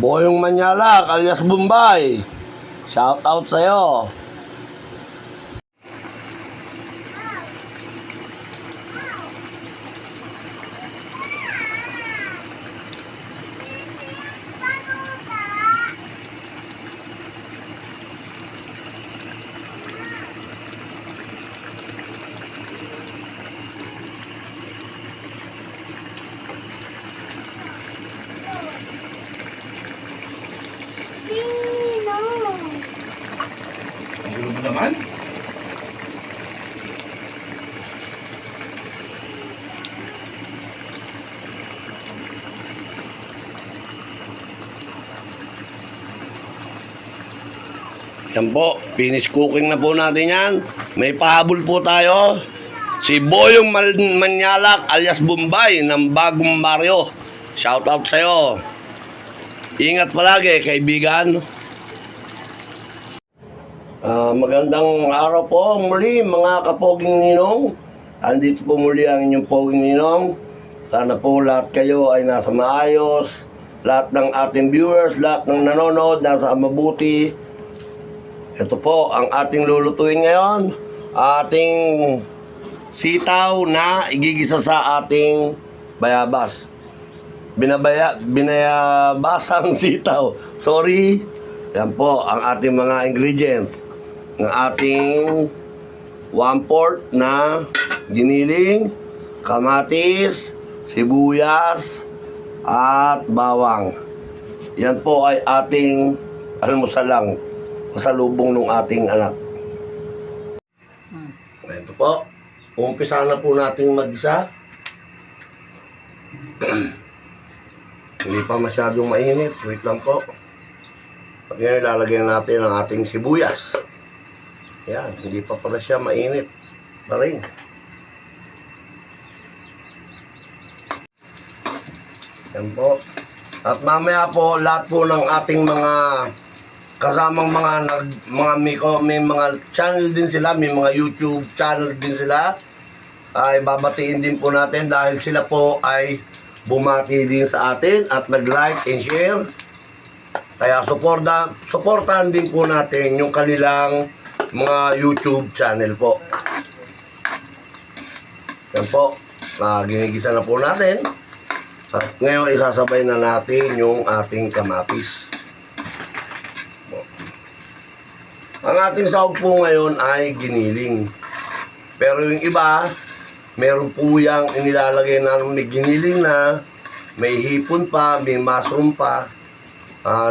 Boyong Manyalak alias Bombay. Shout out sa'yo. Ang gulo mo naman. Yan po, finish cooking na po natin yan. May pahabol po tayo. Si Boyong Manyalak alias Bombay ng Bagong Mario. Shout out sa'yo. Ingat palagi, kaibigan. Magandang araw po muli mga kapoging ninong. Andito po muli ang inyong poging ninong. Sana po lahat kayo ay nasa maayos. Lahat ng ating viewers, lahat ng nanonood, nasa mabuti. Ito po ang ating lulutuin ngayon. Ating sitaw na igigisa sa ating bayabas. Binayabasang sitaw. Sorry. Yan po ang ating mga ingredients. Ng ating 1/4 na giniling, kamatis, sibuyas, at bawang. Yan po ay ating almusalang pasalubong ng ating anak. Ito po. Umpisa na po natin mag-isa. Hindi pa masyadong mainit. Wait lang po. At ngayon ilalagay natin ang ating sibuyas. Yan, hindi pa pala siya mainit na rin. Yan po. At mamaya po, lahat po ng ating mga kasamang may mga channel din sila, may mga YouTube channel din sila, ay babatiin din po natin dahil sila po ay bumati din sa atin at nag-like and share. Kaya supportahan din po natin yung kanilang mga YouTube channel po. Yan po. Ginigisa na po natin. At ngayon isasabay na natin yung ating kamatis. Ang ating sahog po ngayon ay giniling. Pero yung iba, meron po yung inilalagay na may giniling na, may hipon pa, may mushroom pa.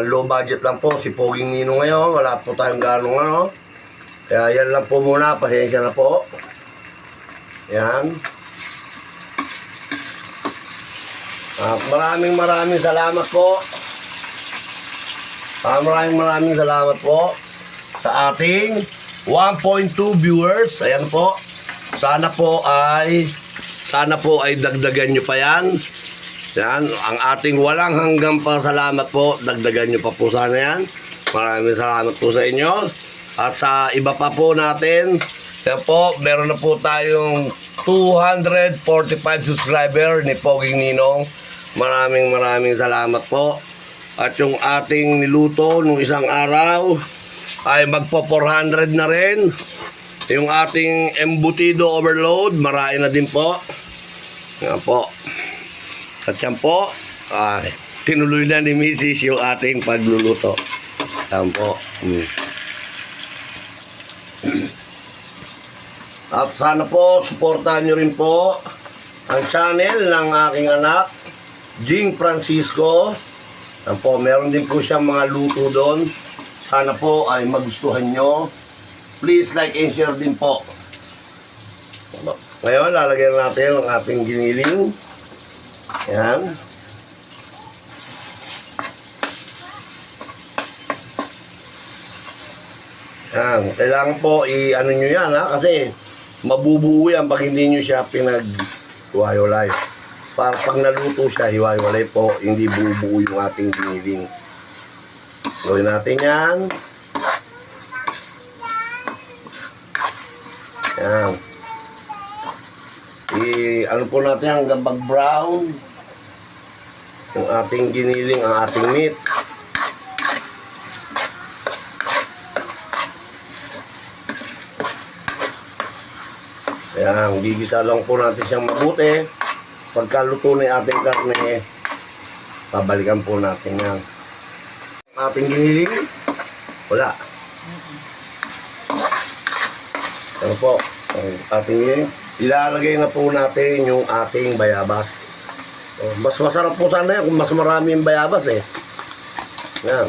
Low budget lang po si Poging Nino ngayon. Wala po tayong ganong ano. Kaya yan lang po muna. Pasensya na po. Yan. Maraming salamat po. Maraming salamat po sa ating 1.2 viewers. Ayan po. Sana po ay dagdagan nyo pa yan. Yan. Ang ating walang hanggang pasalamat po. Dagdagan nyo pa po sana yan. Maraming salamat po sa inyo. At sa iba pa po natin, yan po, meron na po tayong 245 subscriber ni Poging Ninong. Maraming salamat po. At yung ating niluto nung isang araw ay magpo 400 na rin. Yung ating embutido overload, marami na din po. Yan po. At yan po, tinuloy na ni Mrs. yung ating pagluluto. Yan po. At sana po, suportahan nyo rin po ang channel ng aking anak, Jing Francisco. Yan po, meron din po siyang mga luto doon. Sana po ay magustuhan nyo. Please like and share din po. Ngayon, lalagyan natin ang ating giniling. Yan. Yan. Kailangan po i-ano nyo yan ha. Kasi mabubuo yan pag hindi nyo siya pinag-hiwalay. Para pag naluto siya, hiwa-hiwalay po. Hindi bubuo yung ating giniling. Gawin natin yan. Yan. Ano po natin hanggang mag-brown yung ating giniling, ang ating meat. Ayan, gigisa lang po natin siyang mabuti. Pagkaluto na yung ating karne, pabalikan po natin yan. Ating giniling, wala. Ano po, ang ating giniling, ilalagay na po natin yung ating bayabas. Mas masarap po sana yan kung mas marami yung bayabas eh. Yan.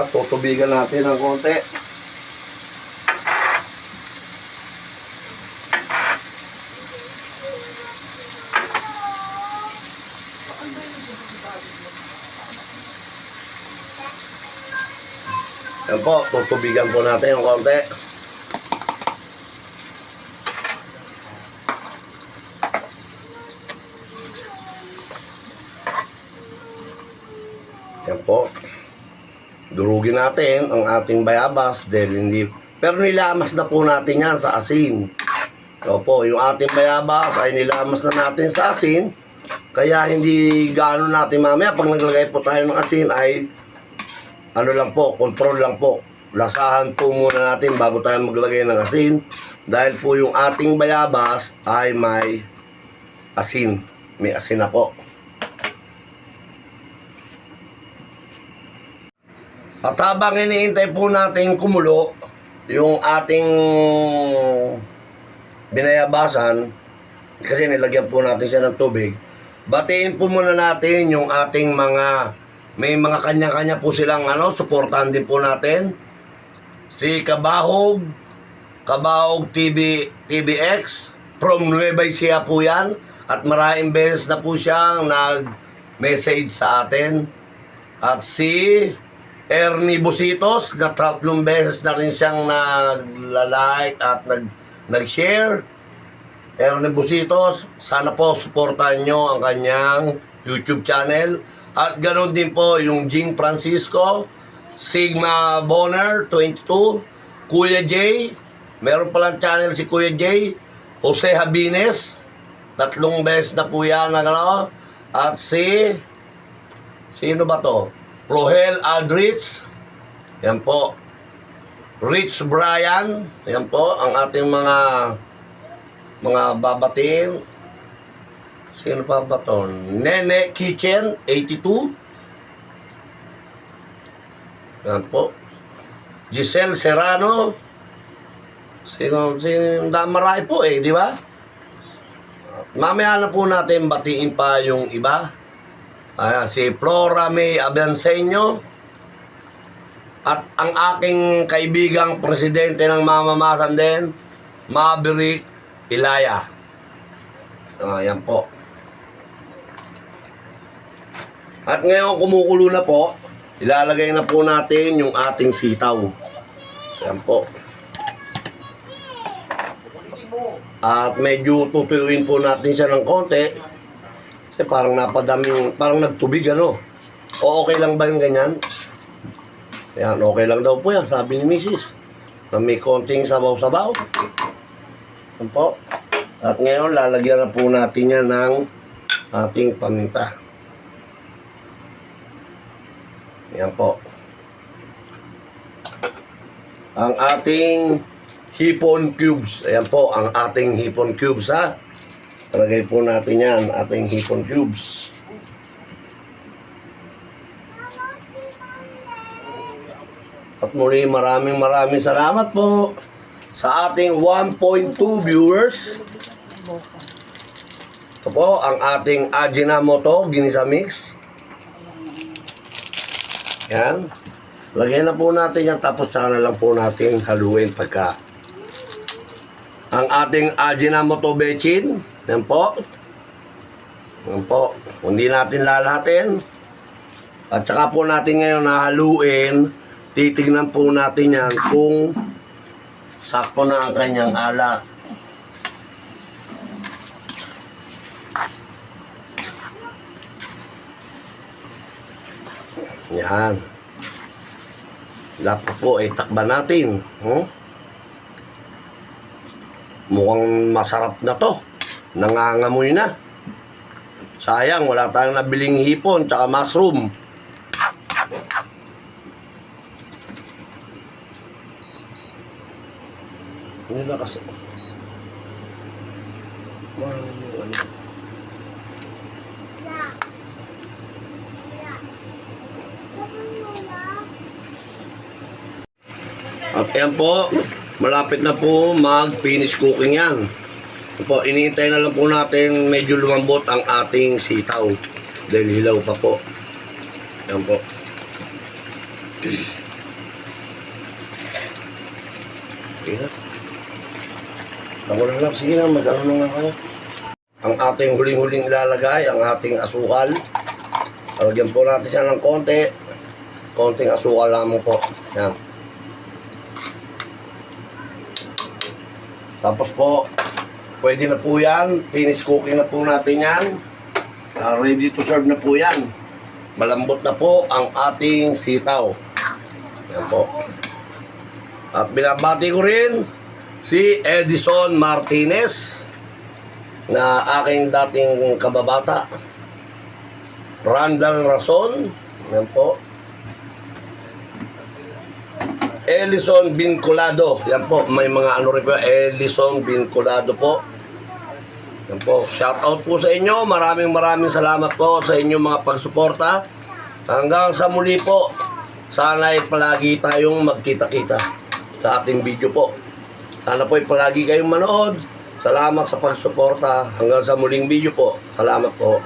Tutubigan natin ng konti. Yan po, tutubigan po natin yung konti. Yan po. Durugin natin ang ating bayabas dahil hindi. Pero nilamas na po natin yan sa asin. Opo, yung ating bayabas ay nilamas na natin sa asin. Kaya hindi gaano natin mamaya pag naglagay po tayo ng asin ay ano lang po, control lang po. Lasahan po muna natin bago tayo maglagay ng asin. Dahil po yung ating bayabas ay may asin. May asin na po. At habang iniintay po natin kumulo yung ating binayabasan, kasi nilagyan po natin siya ng tubig, batiin po muna natin yung ating may mga kanya-kanya po silang suportahan din po natin. Si Kabahog TVX from Nueva Ecija po yan. At maraming beses na po siyang nag-message sa atin. At si Ernie Busitos, na 3 beses na rin siyang nag-like at nag-share. Ernie Busitos, sana po supportahan nyo ang kanyang YouTube channel. At ganoon din po yung Jing Francisco, Sigma Bonner 22, Kuya J, meron palang channel si Kuya J, Jose Habines, 3 beses na po yan. At sino ba to? Rohel Aldrich, yan po. Rich Brian, yan po ang ating mga babatiin. Sino pa ba to? Nene Kitchen 82, yan po. Giselle Serrano, sino marami po di ba? Mamaya na po natin batiin pa yung iba. Si Flora May Abenseño at ang aking kaibigang presidente ng mamamasan din, Maverick Ilaya. Yan po. At ngayon kumukulo na po, ilalagay na po natin yung ating sitaw. Yan po. At medyo tutuyuin po natin siya ng konti. Kasi parang napadaming, parang nagtubig O okay lang ba yung ganyan? Yan, okay lang daw po yan, sabi ni Mrs. Na may konting sabaw-sabaw. Yan po. At ngayon, lalagyan na po natin yan ng ating paminta. Yan po. Ang ating hipon cubes. Ayan po, ang ating hipon cubes ha. Talagay po natin yan, ating hipon cubes. At muli, maraming salamat po sa ating 1.2 viewers. Ito po, ang ating Ajinomoto Ginisa Mix. Yan. Lagyan na po natin yan, tapos saka na lang po natin haluin pagka. Ang ating Ajinomoto Bechin. Yan po. Yan po. Hindi natin lalahatin. At saka po natin ngayon nahaluin. Titignan po natin yan kung sakto na ang kanyang alat. Yan. Dapat po ay takban natin. Mukhang masarap na to. Nangangamoy na. Sayang, wala tayong nabiling hipon tsaka mushroom. Hindi na kasi. Ano. At yan po, malapit na po mag-finish cooking yan. Ito po, iniintay na lang po natin medyo lumambot ang ating sitaw. Dahil hilaw pa po. Yan po. Okay na. Ako na lang, sige na, mag-ano na nga kayo. Ang ating huling-huling ilalagay, ang ating asukal. Lagyan po natin siya ng konti. Konting asukal lamang po. Yan. Tapos po, pwede na po yan. Finish cooking na po natin yan. Ready to serve na po yan. Malambot na po ang ating sitaw. Yan po. At binabati ko rin si Edison Martinez na aking dating kababata. Randall Rason. Yan po. Elison Vinculado. Yan po, may mga ano rin po. Elison Vinculado po. Yan po. Shout out po sa inyo. Maraming salamat po sa inyong mga pagsuporta. Hanggang sa muli po. Sana ay palagi tayong magkita-kita sa ating video po. Sana po ay palagi kayong manood. Salamat sa pagsuporta. Hanggang sa muling video po. Salamat po.